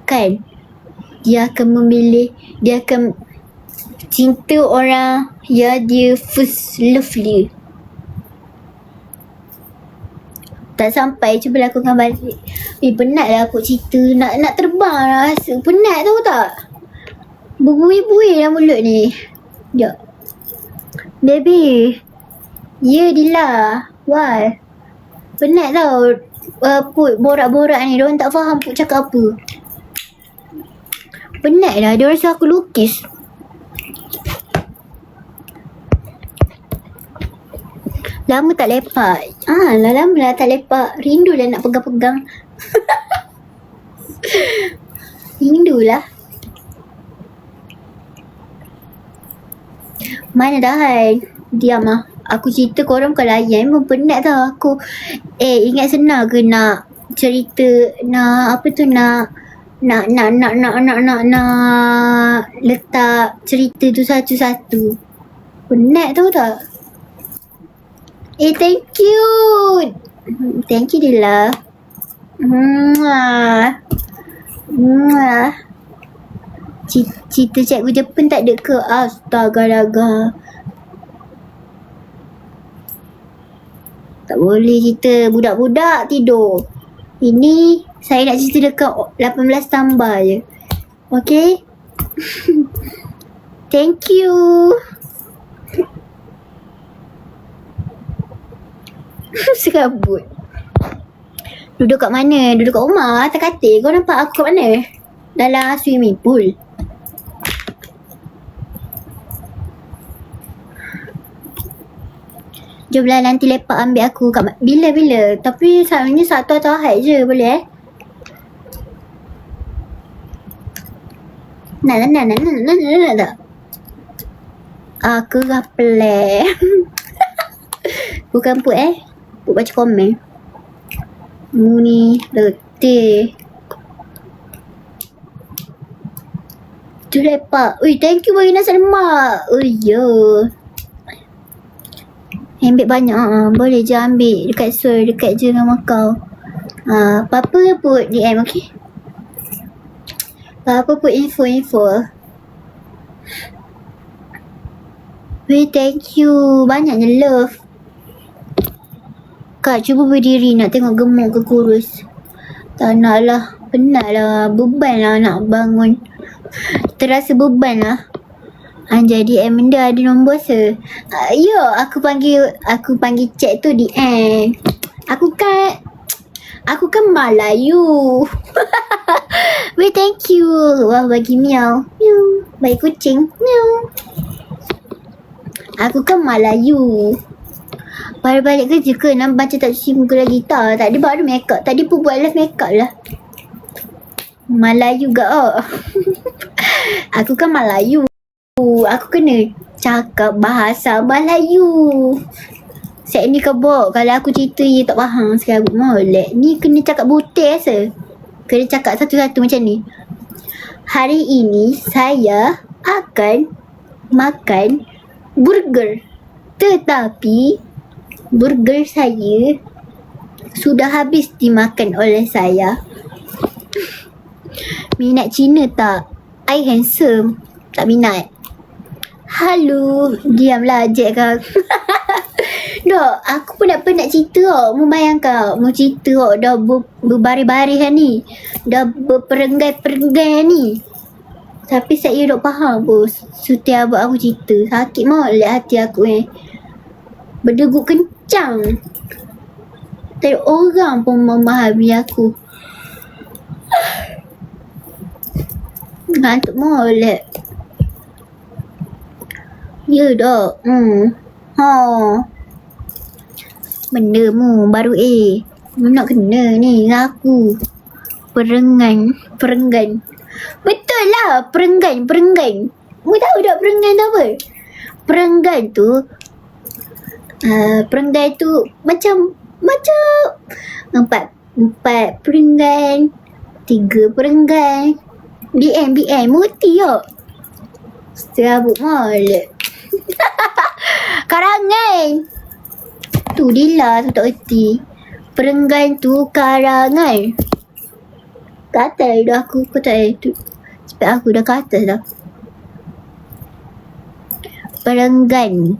akan memilih, dia akan cinta orang yang dia first love dia. Tak sampai, cubalah aku akan balik. Penat lah aku cerita. Nak terbang lah rasa. Penat tahu tak? Berbuih-buih lah mulut ni. Sekejap. Baby. Ya, Dila. Why? Penat tau. Put borak-borak ni. Diorang tak faham Put cakap apa. Penat lah. Diorang rasa aku lukis. Lama tak lepak. Lama lah tak lepak. Rindu lah nak pegang-pegang. Rindu lah. Mana tahan. Diam lah. Aku cerita korang bukan layan. Memang penat tau aku. Ingat senang ke nak cerita, nak letak cerita tu satu-satu. Penat tau tak? Thank you. Thank you, Dila. Cerita cikgu Jepun tak ada ke? Astaga. Tak boleh cerita budak-budak tidur. Ini saya nak cerita dekat 18 tambah je. Okay? Thank you. Serabut. Duduk kat mana? Duduk kat rumah atas katil. Kau nampak aku kat mana? Dalam swimming pool. Jomlah nanti lepak ambil aku kat bila. Tapi sebenarnya Sabtu atau Ahad je boleh Nak tak? Aku gaplek. Bukan Put Put baca komen. Mu ni letih. Tu lepak. Ui, thank you bagi nasi lemak. Oh ya. Ambil banyak. Boleh je ambil dekat store, dekat je dengan kau. Apa-apa Put DM, okay? Apa Put info. Weh, thank you. Banyaknya love. Kak, cuba berdiri nak tengok gemuk ke kurus. Tak nak lah. Penat lah. Beban lah nak bangun. Terasa beban lah. Jadi Amanda ada nombor se. Ya, aku panggil chat tu DM. Aku kan Melayu. Weh, thank you. Wah, bagi miau. Bagi kucing. Miau. Aku kan Melayu. Baru balik kerja ke? Nak baca tak cuci muka lagi? Tak ada baru make up. Tadi pun buat live make up lah. Melayu gak Aku kan Melayu. Aku kena cakap bahasa Melayu. Set ni kebok. Kalau aku cerita ye tak faham sekarang molek. Ni kena cakap butir rasa. Kena cakap satu-satu macam ni. Hari ini saya akan makan burger. Tetapi burger saya sudah habis dimakan oleh saya. Minat Cina tak? I handsome. Tak minat. Halo. Diamlah Jack kau. Dok, aku pun nak penat cerita kau. Mu bayangkan mu cerita kau dah berbaris-baris ni. Dah berperenggai-perenggai ni. Tapi saya dok faham pun setiap abang aku cerita. Sakit molek hati aku berdegup kencang. Tak ada orang pun memahami aku. Ngantuk molek. Ya dok. Benda mu baru mu nak kena ni dengan aku. Perenggan. Betul lah, perenggan. Mu tahu tak perenggan tu apa? Perenggan tu macam empat perenggan, 3 perenggan. BM muti tak? Serabut molek. Karangan. Tu Dila tu tak erti. Perenggan tu karangan. Gatal dah aku tak itu. Sebab aku dah kat atas dah. Perenggan.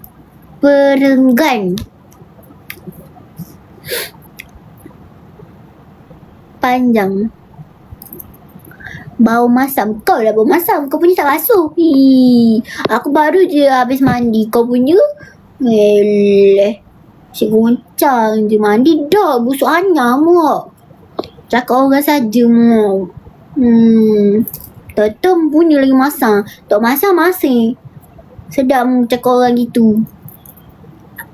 Panjang. Bau masam. Kau lah bau masam. Kau punya tak basuh. Aku baru je habis mandi. Kau punya? Eleh. Cik goncang je mandi dah. Busuk hanyam mu. Cakap orang saja mu. Tetem punya lagi masam. Tak masam masih. Sedap mu cakap orang gitu.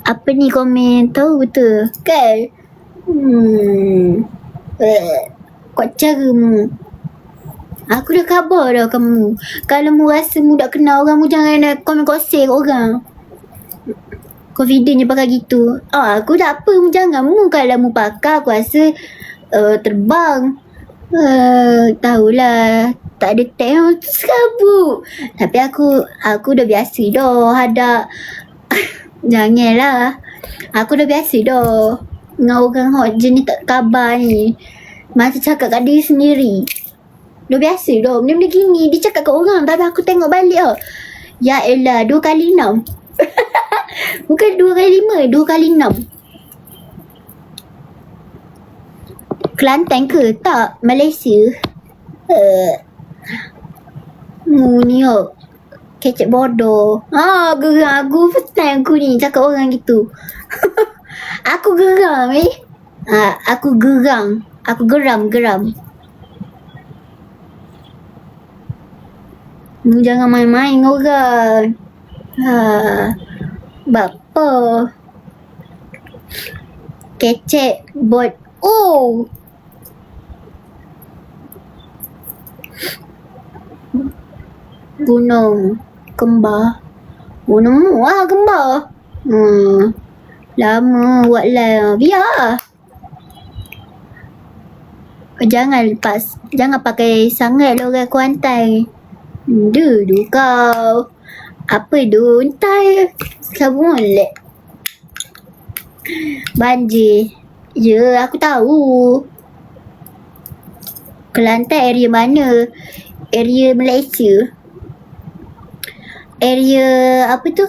Apa ni komen? Tahu betul? Kan? Kau cara mu. Aku dah khabar dah kamu. Kalau mu rasa mu tak kenal orang, mu jangan nak komen kosek orang. Kau video je pakai gitu. Aku tak apa, mu jangan. Mu kalau mu pakai, aku rasa terbang. Tahulah. Tak ada tengok tu serabut. Tapi aku dah biasa dah hadap. Janganlah. Aku dah biasa dah. Dengan orang hot jenis tak khabar ni. Masa cakap kat diri sendiri. Dah biasa dah. Benda-benda gini dia cakap kat orang. Tapi aku tengok balik lah. Ya elah 2 kali 6. Bukan 2 kali 5. 2 kali 6. Kelantan ke? Tak. Malaysia. Ni oh. Kecek bodoh. Geram aku. First time aku ni cakap orang gitu. Aku geram aku geram. Aku geram. Mu jangan main-main orang. Bapa. Kecek bot. Oh. Gunung Kembar. Gunung Kembar. Lama buat live. Biar. Jangan pakai sangat lah orang Kuantan. Dulu kau. Apa duntai? Kau molek. Banjir. Ya, aku tahu. Kelantan area mana? Area Malaysia. Area apa tu?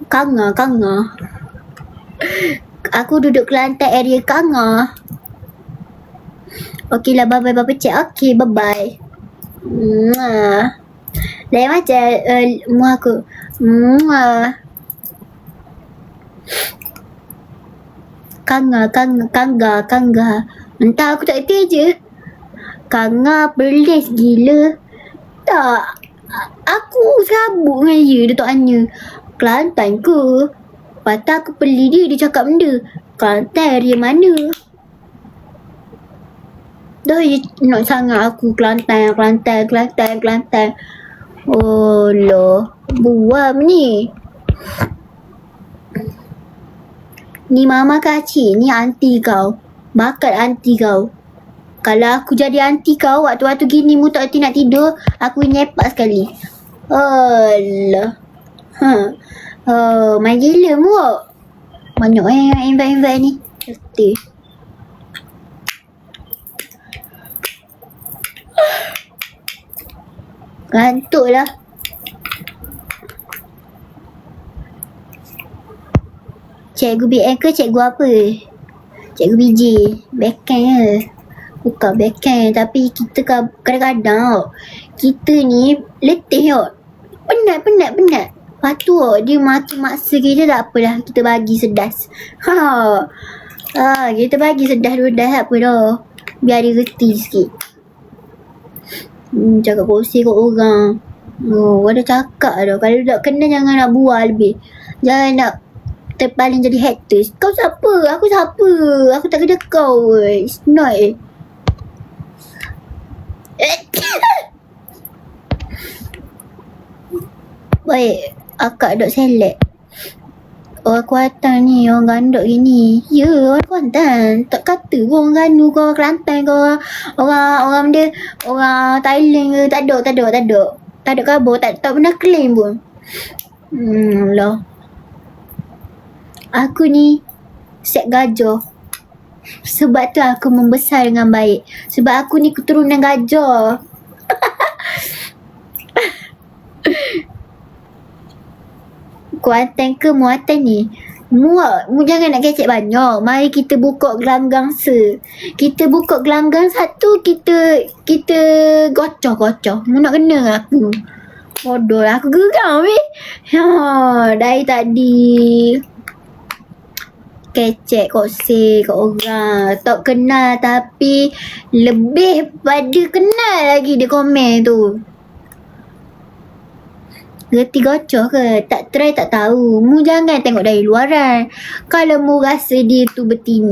Kanga. Aku duduk Kelantan area Kanga. Okey lah, bye-bye Bapa Cik. Okey, bye-bye. Lain macam mu aku. Kanga. Entah aku tak kerti je. Kanga pelis gila. Tak. Aku serabut dengan dia tak tanya. Kelantan ke? Lepas aku beli dia cakap benda. Kelantan area mana? Dah je nak sangat aku Kelantan. Oh loh. Buam ni. Ni mama kacik. Ni aunty kau. Bakat aunty kau. Kalau aku jadi aunty kau, waktu-waktu gini mu tak nak tidur, aku nyepak sekali. Alah. Main gila mu. Banyak invite ni. Letih. Ngantuk lah. Cikgu BM ke cikgu apa? Cikgu BJ. Backend ke? Bukan backend. Tapi kita kadang-kadang kita ni letih tau. Penat. Lepas tu dia maki maksa kita, tak apalah. Kita bagi sedas. Kita bagi sedas dua dah, tak apa dah. Biar dia reti sikit. Cakap kongsi kat orang. Ada cakap dah. Kalau tak kena jangan nak bual lebih. Jangan nak terpaling jadi haters. Kau siapa? Aku siapa? Aku tak kena kau. It's not. Baik. Akak duk select. Orang Kuantan ni, orang gandok gini. Ya, orang Kuantan. Tak kata pun orang Ganu ke, orang Kelantan ke, orang dia, orang Thailand ke. Tak ada. Tak ada khabar, tak pernah claim pun. Lah. Aku ni set gajah. Sebab tu aku membesar dengan baik. Sebab aku ni keturunan gajah. Kuantan ke muatan ni? Muat, mu jangan nak kecek banyak. Mari kita buka gelanggang Kita buka gelanggang satu, kita gocah-gocah. Mu nak kena dengan aku. Bodoh lah, aku geram weh. Dari tadi kecek kosek kat orang. Tak kenal tapi lebih pada kenal lagi dia komen tu. Reti gocah ke? Tak try tak tahu. Mu jangan tengok dari luaran. Kalau mu rasa dia tu betina,